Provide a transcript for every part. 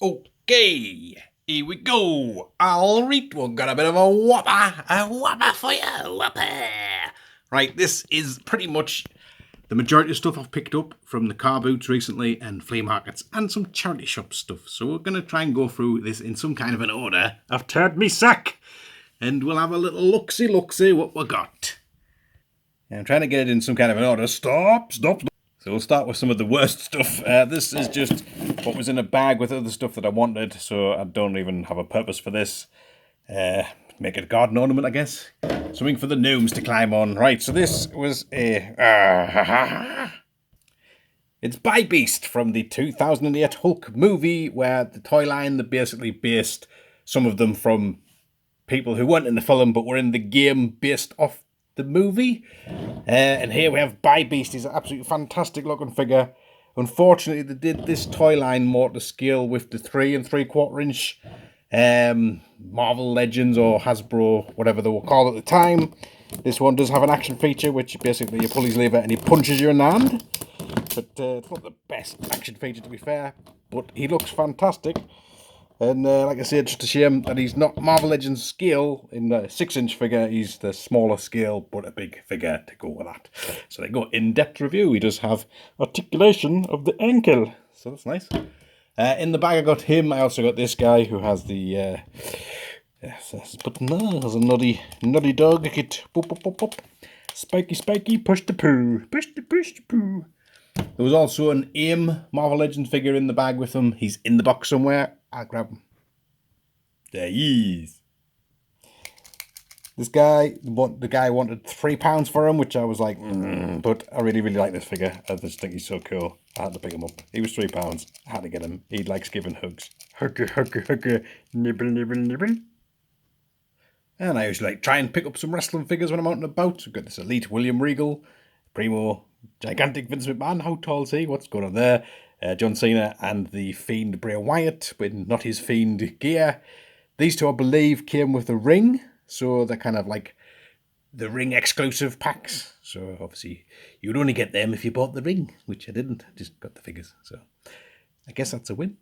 Okay, here we go. Alright, we've got a bit of a whopper for you, whopper. Right, this is pretty much the majority of stuff I've picked up from the car boots recently and flea markets and some charity shop stuff. So we're going to try and go through this in some kind of an order. I've turned me sack and we'll have a little look-see what we got. I'm trying to get it in some kind of an order. Stop. So we'll start with some of the worst stuff. This is just what was in a bag with other stuff that I wanted, so I don't even have a purpose for this. Make it a garden ornament, I guess. Something for the gnomes to climb on. Right, so this was a... It's By Beast from the 2008 Hulk movie, where the toy line, they basically based some of them from people who weren't in the film but were in the game based off the movie. And here we have By Beast. He's an absolutely fantastic looking figure. Unfortunately, they did this toy line more to scale with the 3 3/4 inch Marvel Legends or Hasbro, whatever they were called at the time. This one does have an action feature, which basically you pull his lever and he punches you in the hand. But it's not the best action feature, to be fair. But he looks fantastic. And like I said, just a shame that he's not Marvel Legends scale in the 6-inch figure. He's the smaller scale, but a big figure to go with that. So they go in-depth review. He does have articulation of the ankle. So that's nice. In the bag I got him. I also got this guy who has the... button there. Has a nuddy dog. It boop, boop, boop, boop. Spiky, push the poo. Push the poo. There was also an AIM Marvel Legends figure in the bag with him. He's in the box somewhere. I'll grab him. There he is. This guy, the guy wanted £3 for him, which I was like, but I really like this figure. I just think he's so cool. I had to pick him up. He was £3. I had to get him. He likes giving hugs. Hugger, nibble. And I usually try and pick up some wrestling figures when I'm out and about. We've got this Elite William Regal, Primo, gigantic Vince McMahon. How tall is he? What's going on there? John Cena and the Fiend Bray Wyatt, but not his Fiend gear. These two, I believe, came with a ring, so they're kind of like the ring exclusive packs. So obviously, you'd only get them if you bought the ring, which I didn't. I just got the figures, so I guess that's a win.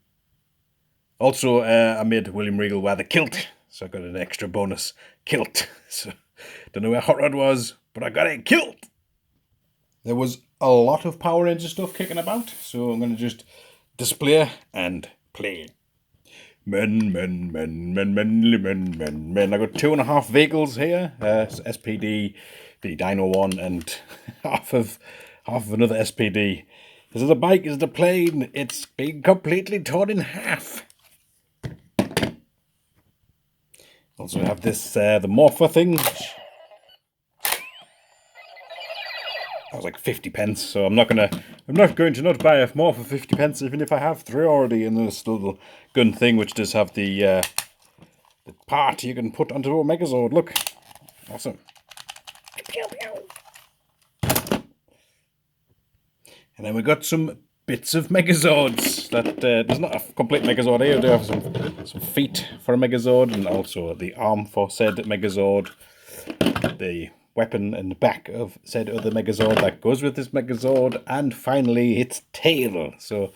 Also, I made William Regal wear the kilt, so I got an extra bonus kilt. So don't know where Hot Rod was, but I got a kilt. There was a lot of Power Ranger stuff kicking about, so I'm going to just display and play. Men. I got 2.5 vehicles here. SPD, the Dino one, and half of another SPD. Is it a bike? Is it a plane? It's being completely torn in half. Also have this, the Morpher thing. That was like 50 pence, so I'm not going to not buy more for 50 pence, even if I have 3 already in this little gun thing, which does have the part you can put onto a Megazord. Look, awesome. And then we got some bits of Megazords. That there's not a complete Megazord here. We do have some feet for a Megazord, and also the arm for said Megazord. The weapon and back of said other Megazord that goes with this Megazord, and finally its tail. So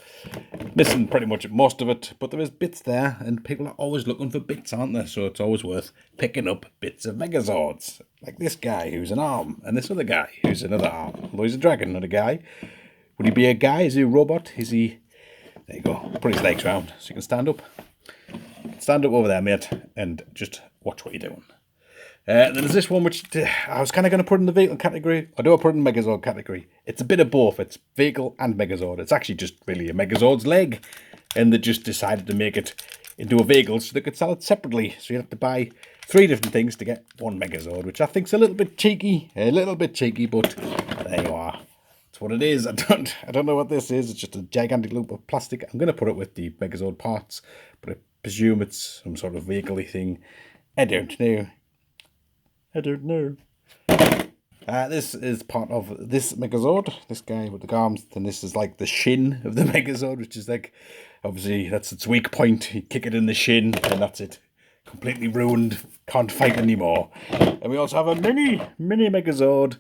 missing pretty much most of it, but there is bits there, and people are always looking for bits, aren't they? So it's always worth picking up bits of Megazords, like this guy who's an arm, and this other guy who's another arm. Although he's a dragon, not a guy. Would he be a guy? Is he a robot? Is he... There you go. Put his legs round so you can stand up. Stand up over there, mate, and just watch what you're doing. Then there's this one which I was kind of going to put in the vehicle category. I do put in the Megazord category. It's a bit of both. It's vehicle and Megazord. It's actually just really a Megazord's leg. And they just decided to make it into a vehicle so they could sell it separately. So you have to buy 3 different things to get one Megazord, which I think's a little bit cheeky. But there you are. That's what it is. I don't know what this is. It's just a gigantic loop of plastic. I'm going to put it with the Megazord parts, but I presume it's some sort of vehicle-y thing. I don't know. This is part of this Megazord. This guy with the arms. And this is like the shin of the Megazord, which is like, obviously, that's its weak point. You kick it in the shin, and that's it. Completely ruined. Can't fight anymore. And we also have a mini Megazord.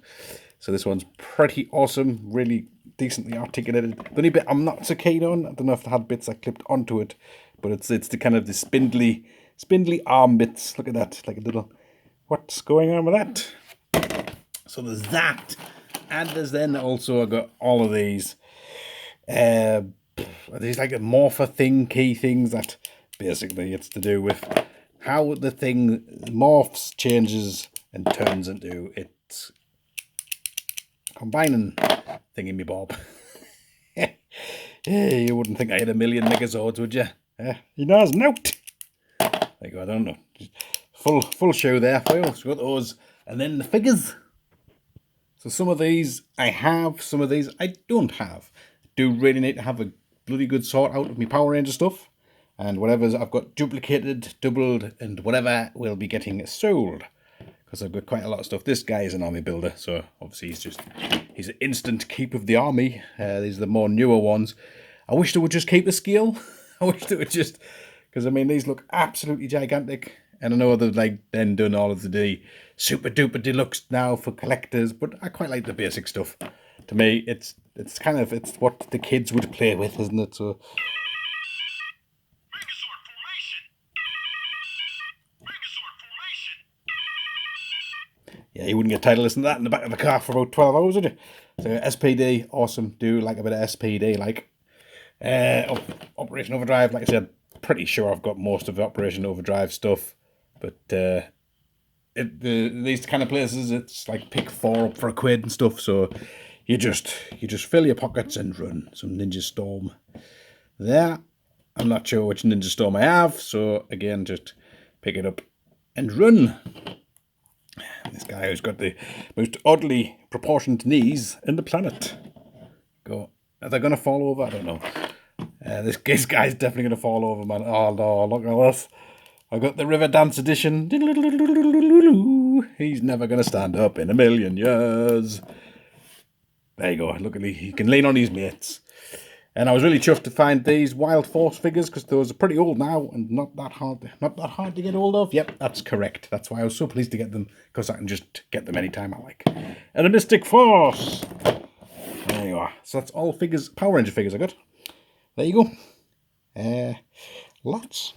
So this one's pretty awesome. Really decently articulated. The only bit I'm not so keen on, I don't know if they had bits that clipped onto it, but it's the kind of the spindly arm bits. Look at that, like a little. What's going on with that? So there's that, and there's then also I got all of these. These like a morpher thing, key things that basically it's to do with how the thing morphs, changes, and turns into its combining thingy-me-bob. You wouldn't think I had a million Megazords, would you? You know, it's out. There you go, I don't know. Full show there for you. So got those. And then the figures. So some of these I have, some of these I don't have. I do really need to have a bloody good sort out of my Power Ranger stuff. And whatever's I've got duplicated, doubled, and whatever will be getting sold. Because I've got quite a lot of stuff. This guy is an army builder, so obviously he's an instant keep of the army. These are the more newer ones. I wish they would just keep the scale. I wish they would just, because I mean these look absolutely gigantic, and I know they've like then done all of the super duper deluxe now for collectors, but I quite like the basic stuff. To me, it's what the kids would play with, isn't it? So. Yeah, you wouldn't get tired of listening to that in the back of the car for about 12 hours, would you? So SPD, awesome. Do like a bit of SPD, like Operation Overdrive. Like I said, pretty sure I've got most of the Operation Overdrive stuff, but these kind of places, it's like pick 4 up for £1 and stuff. So you just fill your pockets and run. Some Ninja Storm there. I'm not sure which Ninja Storm I have, so again, just pick it up and run. This guy who's got the most oddly proportioned knees in the planet. Go. Are they going to fall over? I don't know. This guy's definitely going to fall over, man. Oh, no, look at this. I got the River Dance edition. He's never going to stand up in a million years. There you go. Look at he can lean on his mates. And I was really chuffed to find these Wild Force figures because those are pretty old now and not that hard to get hold of. Yep, that's correct. That's why I was so pleased to get them, because I can just get them anytime I like. And a Mystic Force. There you are. So that's all figures, Power Ranger figures I got. There you go. Lots.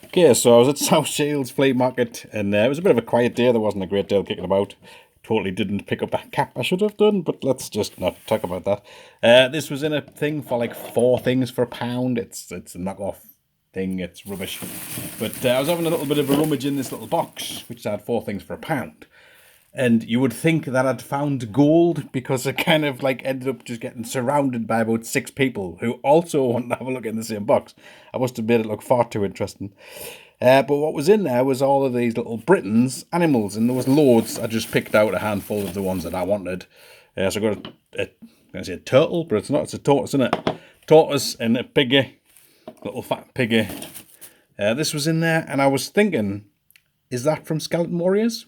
Okay, so I was at South Shields Flea Market, and it was a bit of a quiet day. There wasn't a great deal kicking about. Totally didn't pick up that cap I should have done, but let's just not talk about that. This was in a thing for like 4 things for £1. It's a knockoff thing, it's rubbish. But I was having a little bit of a rummage in this little box, which had 4 things for £1. And you would think that I'd found gold, because I kind of like ended up just getting surrounded by about 6 people who also wanted to have a look in the same box. I must have made it look far too interesting. But what was in there was all of these little Britons animals, and there was loads. I just picked out a handful of the ones that I wanted. So I got I'm going to say a turtle, but it's not. It's a tortoise, isn't it? Tortoise and a piggy, little fat piggy. This was in there, and I was thinking, is that from Skeleton Warriors?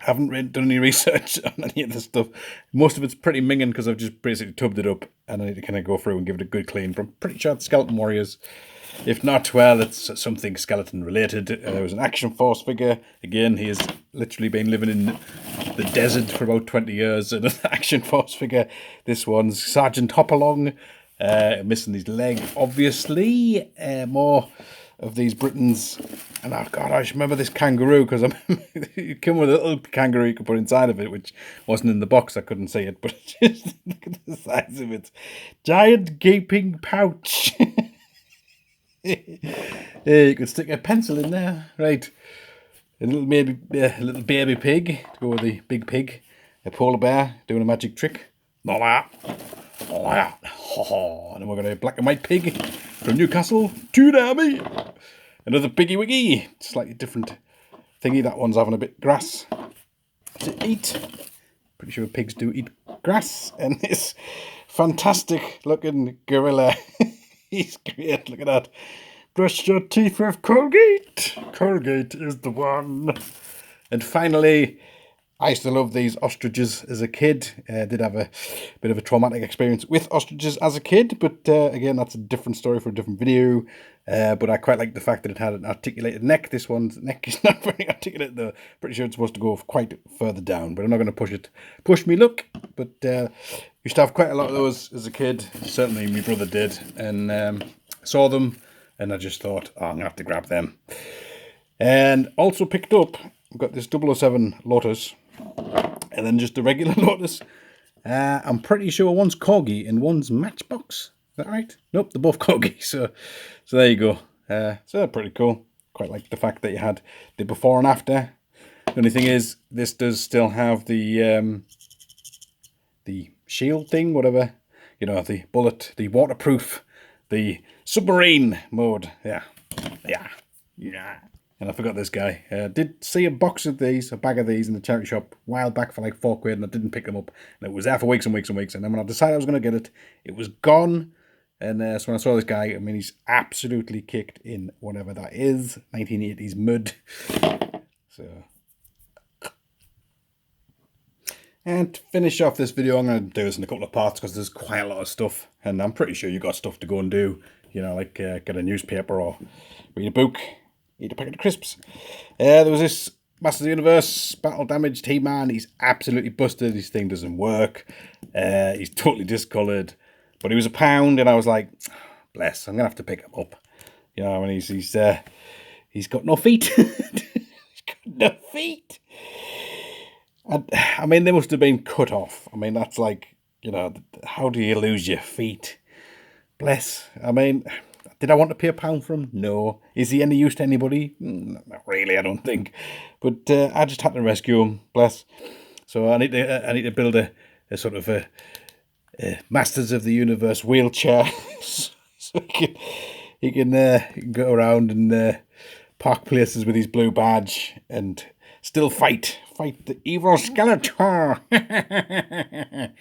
I haven't done any research on any of this stuff. Most of it's pretty minging because I've just basically tubbed it up, and I need to kind of go through and give it a good clean. But I'm pretty sure it's Skeleton Warriors. If not, well, it's something skeleton related. There was an Action Force figure. Again, he has literally been living in the desert for about 20 years. And an Action Force figure. This one's Sergeant Hopalong. Missing his leg, obviously. More of these Britons. And oh God, I just remember this kangaroo, because it came with a little kangaroo you could put inside of it, which wasn't in the box. I couldn't see it, but just look at the size of it. Giant gaping pouch. You could stick a pencil in there, right? A little baby pig to go with the big pig. A polar bear doing a magic trick. Not that. And then we're going to have a black and white pig from Newcastle to Derby. Another piggy wiggy, slightly different thingy. That one's having a bit of grass to eat. Pretty sure pigs do eat grass. And this fantastic looking gorilla. He's great, look at that. Brush your teeth with Colgate. Colgate is the one. And finally, I used to love these ostriches as a kid. Did have a bit of a traumatic experience with ostriches as a kid, but again, that's a different story for a different video. But I quite like the fact that it had an articulated neck. This one's neck is not very articulated, though. Pretty sure it's supposed to go quite further down, but I'm not going to push me luck. But used to have quite a lot of those as a kid. Certainly my brother did, and saw them, and I just thought, oh, I'm going to have to grab them. And also picked up, I've got this 007 Lotus, and then just a regular Lotus. I'm pretty sure one's Corgi and one's Matchbox. Is that right? Nope, they're both Corgi. So there you go. So they're pretty cool. Quite like the fact that you had the before and after. The only thing is, this does still have the shield thing, whatever. You know, the bullet, the waterproof, the submarine mode. Yeah. And I forgot this guy. Did see a box of these, a bag of these in the charity shop a while back for like £4, and I didn't pick them up. And it was there for weeks and weeks and weeks. And then when I decided I was going to get it, it was gone. And so when I saw this guy, I mean, he's absolutely kicked in whatever that is. 1980s mud. So. And to finish off this video, I'm going to do this in a couple of parts because there's quite a lot of stuff. And I'm pretty sure you got stuff to go and do. You know, like get a newspaper or read a book. Eat a packet of crisps. There was this Masters of the Universe battle damaged He-Man. He's absolutely busted. His thing doesn't work. He's totally discoloured. But he was £1, and I was like, bless, I'm gonna have to pick him up. You know, I mean, he's got no feet. He's got no feet. And, I mean, they must have been cut off. I mean, that's like, you know, how do you lose your feet? Bless. I mean, did I want to pay £1 for him? No. Is he any use to anybody? Not really, I don't think. But I just had to rescue him. Bless. So I need to build a sort of a Masters of the Universe wheelchair, so he can go around and park places with his blue badge and still fight the evil Skeletor.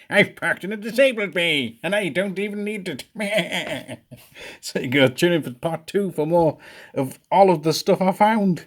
I've parked in a disabled bay, and I don't even need it. So you go tune in for part 2 for more of all of the stuff I found.